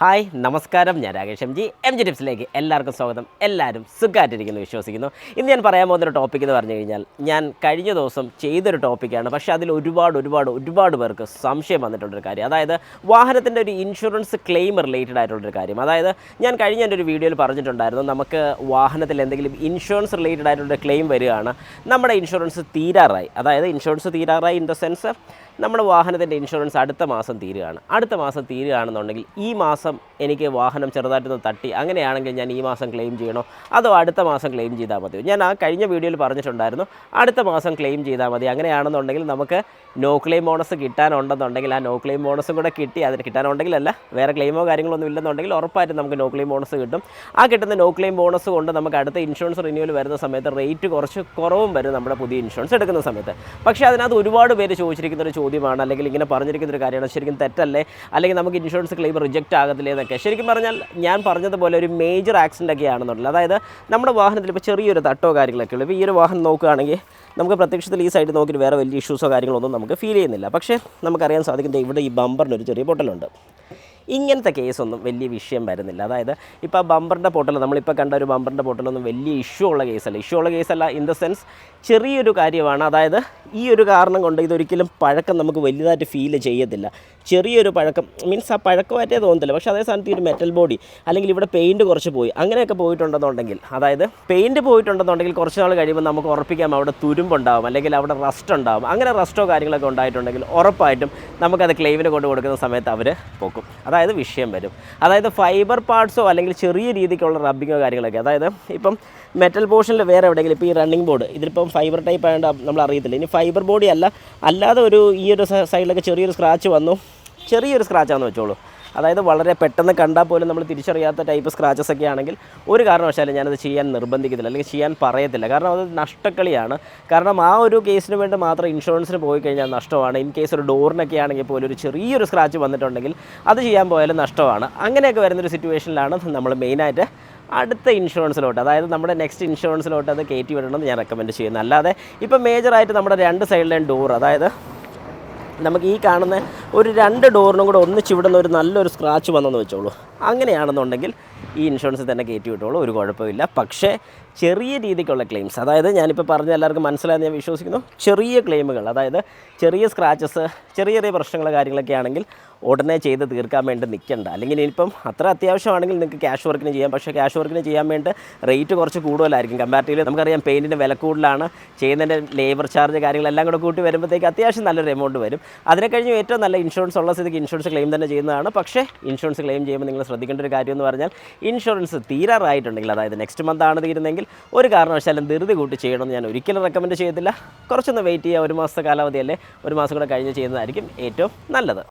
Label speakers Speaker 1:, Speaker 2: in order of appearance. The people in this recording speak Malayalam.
Speaker 1: ഹായ് നമസ്കാരം, ഞാൻ രാകേഷ് എം ജി ടിപ്സിലേക്ക് എല്ലാവർക്കും സ്വാഗതം. എല്ലാവരും സുഖമായിട്ടിരിക്കുന്നു വിശ്വസിക്കുന്നു. ഇന്ന് ഞാൻ പറയാൻ പോകുന്നൊരു ടോപ്പിക് എന്ന് പറഞ്ഞു കഴിഞ്ഞാൽ, ഞാൻ കഴിഞ്ഞ ദിവസം ചെയ്തൊരു ടോപ്പിക്കാണ്. പക്ഷേ അതിൽ ഒരുപാട് പേർക്ക് സംശയം വന്നിട്ടുള്ളൊരു കാര്യം, അതായത് വാഹനത്തിൻ്റെ ഒരു ഇൻഷുറൻസ് ക്ലെയിം റിലേറ്റഡ് ആയിട്ടുള്ളൊരു കാര്യം. അതായത് ഞാൻ കഴിഞ്ഞ എൻ്റെ ഒരു വീഡിയോയിൽ പറഞ്ഞിട്ടുണ്ടായിരുന്നു, നമുക്ക് വാഹനത്തിൽ എന്തെങ്കിലും ഇൻഷുറൻസ് റിലേറ്റഡ് ആയിട്ടുള്ള ക്ലെയിം വരികയാണ്, നമ്മുടെ ഇൻഷുറൻസ് തീരാറായി. അതായത് ഇൻഷുറൻസ് തീരാറായി ഇൻ ദ സെൻസ് നമ്മുടെ വാഹനത്തിൻ്റെ ഇൻഷുറൻസ് അടുത്ത മാസം തീരുകയാണെന്നുണ്ടെങ്കിൽ ഈ മാസം എനിക്ക് വാഹനം ചെറുതായിട്ടൊന്ന് തട്ടി, അങ്ങനെയാണെങ്കിൽ ഞാൻ ഈ മാസം ക്ലെയിം ചെയ്യണോ അതോ അടുത്ത മാസം ക്ലെയിം ചെയ്താൽ മതിയോ? ഞാൻ ആ കഴിഞ്ഞ വീഡിയോയിൽ പറഞ്ഞിട്ടുണ്ടായിരുന്നു, അടുത്ത മാസം ക്ലെയിം ചെയ്താൽ മതി. അങ്ങനെയാണെന്നുണ്ടെങ്കിൽ നമുക്ക് നോ ക്ലെയിം ബോണസ് കിട്ടാനുണ്ടെന്നുണ്ടെങ്കിൽ ആ നോ ക്ലെയിം ബോണസും കൂടെ കിട്ടി, അതിന് കിട്ടാനുണ്ടെങ്കിലല്ല, വേറെ ക്ലെയിമോ കാര്യങ്ങളൊന്നും ഇല്ലെന്നുണ്ടെങ്കിൽ ഉറപ്പായിട്ടും നമുക്ക് നോ ക്ലെയിം ബോണസ് കിട്ടും. ആ കിട്ടുന്ന നോ ക്ലെയിം ബോണസ് കൊണ്ട് നമുക്ക് അടുത്ത ഇൻഷുറൻസ് റിന്യൂവൽ വരുന്ന സമയത്ത് റേറ്റ് കുറച്ച് കുറവും വരും നമ്മുടെ പുതിയ ഇൻഷുറൻസ് എടുക്കുന്ന സമയത്ത്. പക്ഷേ അതിനകത്ത് ഒരുപാട് പേര് ചോദിച്ചിരിക്കുന്നൊരു ചോദ്യമാണ്, അല്ലെങ്കിൽ ഇങ്ങനെ പറഞ്ഞിരിക്കുന്നൊരു കാര്യമാണ്, ശരിക്കും തെറ്റല്ലേ, അല്ലെങ്കിൽ നമുക്ക് ഇൻഷുറൻസ് ക്ലെയിം റിജക്റ്റ് ആകത്തില്ലേ എന്നൊക്കെ. ശരിക്കും പറഞ്ഞാൽ ഞാൻ പറഞ്ഞതുപോലെ ഒരു മേജർ ആക്സിഡൻ്റ് ഒക്കെ ആണെന്നുള്ളത്, അതായത് നമ്മുടെ വാഹനത്തിൽ ഇപ്പോൾ ചെറിയൊരു തട്ടോ കാര്യങ്ങളൊക്കെ ഉള്ളൂ. ഇപ്പോൾ ഈ ഒരു വാഹനം നോക്കുകയാണെങ്കിൽ നമുക്ക് പ്രത്യക്ഷത്തിൽ ഈ സൈഡ് നോക്കിയിട്ട് വേറെ വലിയ ഇഷ്യൂസോ കാര്യങ്ങളൊന്നും നമുക്ക് ഫീൽ ചെയ്യുന്നില്ല. പക്ഷേ നമുക്കറിയാൻ സാധിക്കുന്നത് ഇവിടെ ഈ ബമ്പറിനൊരു ചെറിയ പൊട്ടലുണ്ട്. ഇങ്ങനത്തെ കേസൊന്നും വലിയ വിഷയം വരുന്നില്ല. അതായത് ഇപ്പോൾ ആ ബമ്പറിൻ്റെ പൊട്ടൽ, നമ്മളിപ്പോൾ കണ്ട ഒരു ബമ്പറിൻ്റെ പൊട്ടലൊന്നും വലിയ ഇഷ്യൂ ഉള്ള കേസല്ല. ഇൻ ദ സെൻസ് ചെറിയൊരു കാര്യമാണ്. അതായത് ഈ ഒരു കാരണം കൊണ്ട് ഇതൊരിക്കലും പഴക്കം നമുക്ക് വലുതായിട്ട് ഫീൽ ചെയ്യത്തില്ല. ചെറിയൊരു പഴക്കം മീൻസ് ആ പഴക്കമായിട്ടേ തോന്നത്തില്ല. പക്ഷേ അതേ സ്ഥാനത്ത് ഈ ഒരു മെറ്റൽ ബോഡി അല്ലെങ്കിൽ ഇവിടെ പെയിൻറ്റ് കുറച്ച് പോയി, അങ്ങനെയൊക്കെ പോയിട്ടുണ്ടെന്നുണ്ടെങ്കിൽ, അതായത് പെയിൻറ്റ് പോയിട്ടുണ്ടെന്നുണ്ടെങ്കിൽ കുറച്ച് നാൾ കഴിയുമ്പോൾ നമുക്ക് ഉറപ്പിക്കാം അവിടെ തുരുമ്പുണ്ടാവും, അല്ലെങ്കിൽ അവിടെ റസ്റ്റ് ഉണ്ടാവും. അങ്ങനെ റസ്റ്റോ കാര്യങ്ങളൊക്കെ ഉണ്ടായിട്ടുണ്ടെങ്കിൽ ഉറപ്പായിട്ടും നമുക്കത് ക്ലെയിമിന് കൊണ്ട് കൊടുക്കുന്ന സമയത്ത് അവർ പൊക്കും. അതായത് വിഷയം വരും. അതായത് ഫൈബർ പാർട്സോ അല്ലെങ്കിൽ ചെറിയ രീതിക്കുള്ള റബ്ബിങ്ങോ കാര്യങ്ങളൊക്കെ, അതായത് ഇപ്പം മെറ്റൽ പോർഷനിൽ വേറെ എവിടെയെങ്കിലും, ഇപ്പോൾ ഈ റണ്ണിങ് ബോർഡ് ഇതിലിപ്പം ഫൈബർ ടൈപ്പ് ആയതുകൊണ്ട് നമ്മൾ അറിയത്തില്ല. ഇനി ഫൈബർ ബോഡി അല്ലാതെ ഈ ഒരു സൈഡിലൊക്കെ ചെറിയൊരു സ്ക്രാച്ച് വന്നു, ചെറിയൊരു സ്ക്രാച്ചാണെന്ന് വെച്ചോളൂ. അതായത് വളരെ പെട്ടെന്ന് കണ്ടാൽ പോലും നമ്മൾ തിരിച്ചറിയാത്ത ടൈപ്പ് സ്ക്രാച്ചസ് ഒക്കെ ആണെങ്കിൽ ഒരു കാരണവശാലും ഞാനത് ചെയ്യാൻ നിർബന്ധിക്കത്തില്ല, അല്ലെങ്കിൽ ചെയ്യാൻ പറയത്തില്ല. കാരണം അത് നഷ്ടക്കളിയാണ്. കാരണം ആ ഒരു കേസിന് വേണ്ടി മാത്രം ഇൻഷുറൻസിന് പോയി കഴിഞ്ഞാൽ നഷ്ടമാണ്. ഇൻ കേസ് ഒരു ഡോറിനൊക്കെ ആണെങ്കിൽ പോലും ഒരു ചെറിയൊരു സ്ക്രാച്ച് വന്നിട്ടുണ്ടെങ്കിൽ അത് ചെയ്യാൻ പോയാലും നഷ്ടമാണ്. അങ്ങനെയൊക്കെ വരുന്നൊരു സിറ്റുവേഷനിലാണ് നമ്മൾ മെയിനായിട്ട് അടുത്ത ഇൻഷുറൻസിലോട്ട്, അതായത് നമ്മുടെ നെക്സ്റ്റ് ഇൻഷുറൻസിലോട്ട് അത് കയറ്റി വിടണമെന്ന് ഞാൻ റെക്കമെൻഡ് ചെയ്യുന്നത്. അല്ലാതെ ഇപ്പോൾ മേജറായിട്ട് നമ്മുടെ രണ്ട് സൈഡിലെയും ഡോർ, അതായത് നമുക്ക് ഈ കാണുന്ന ഒരു രണ്ട് ഡോറിനും കൂടെ ഒന്നിച്ചിവിടുന്ന ഒരു നല്ലൊരു സ്ക്രാച്ച് വന്നെന്ന് വെച്ചോളൂ. അങ്ങനെയാണെന്നുണ്ടെങ്കിൽ ഈ ഇൻഷുറൻസ് തന്നെ കയറ്റി വിട്ടോളൂ, ഒരു കുഴപ്പമില്ല. പക്ഷേ ചെറിയ രീതിക്കുള്ള ക്ലെയിംസ്, അതായത് ഞാനിപ്പോൾ പറഞ്ഞ എല്ലാവർക്കും മനസ്സിലായെന്ന് ഞാൻ വിശ്വസിക്കുന്നു. ചെറിയ ക്ലെയിമുകൾ, അതായത് ചെറിയ സ്ക്രാച്ചസ്, ചെറിയ പ്രശ്നങ്ങൾ കാര്യങ്ങളൊക്കെ ആണെങ്കിൽ ഉടനെ ചെയ്ത് തീർക്കാൻ വേണ്ടി നിൽക്കണ്ട. അല്ലെങ്കിൽ ഇനിയിപ്പം അത്ര അത്യാവശ്യമാണെങ്കിൽ നിങ്ങൾക്ക് ക്യാഷ് വർക്കിന് ചെയ്യാം. പക്ഷേ ക്യാഷ് വർക്കിന് ചെയ്യാൻ വേണ്ടി റേറ്റ് കുറച്ച് കൂടുതലായിരിക്കും. കമ്പാരിറ്റീവ്ലി നമുക്കറിയാം പെയിൻറ്റിൻ്റെ വില കൂടുതലാണ്, ചെയ്യുന്നതിൻ്റെ ലേബർ ചാർജ് കാര്യങ്ങളെല്ലാം കൂടെ കൂട്ടി വരുമ്പോഴത്തേക്ക് അത്യാവശ്യം നല്ലൊരു എമൗണ്ട് വരും. അതിനെ കഴിഞ്ഞ് ഏറ്റവും നല്ല ഇൻഷുറൻസ് ഉള്ള സ്ഥിതിക്ക് ഇൻഷുറൻസ് ക്ലെയിം തന്നെ ചെയ്യുന്നതാണ്. പക്ഷേ ഇൻഷുറൻസ് ക്ലെയിം ചെയ്യുമ്പോൾ നിങ്ങൾ ശ്രദ്ധിക്കേണ്ട ഒരു കാര്യം എന്ന് പറഞ്ഞാൽ, ഇൻഷുറൻസ് തീരാറായിട്ടുണ്ടെങ്കിൽ, അതായത് നെക്സ്റ്റ് മന്ത് ആണ് തീരുന്നെങ്കിൽ ഒരു കാരണവശാലും ധൃതി കൂട്ടി ചെയ്യണമെന്ന് ഞാൻ ഒരിക്കലും റെക്കമെൻഡ് ചെയ്യത്തില്ല. കുറച്ചൊന്ന് വെയിറ്റ് ചെയ്യുക, ഒരു മാസത്തെ കാലാവധിയല്ലേ, ഒരു മാസം കൂടെ കഴിഞ്ഞ് ചെയ്യുന്നതായിരിക്കും ഏറ്റവും നല്ലത്.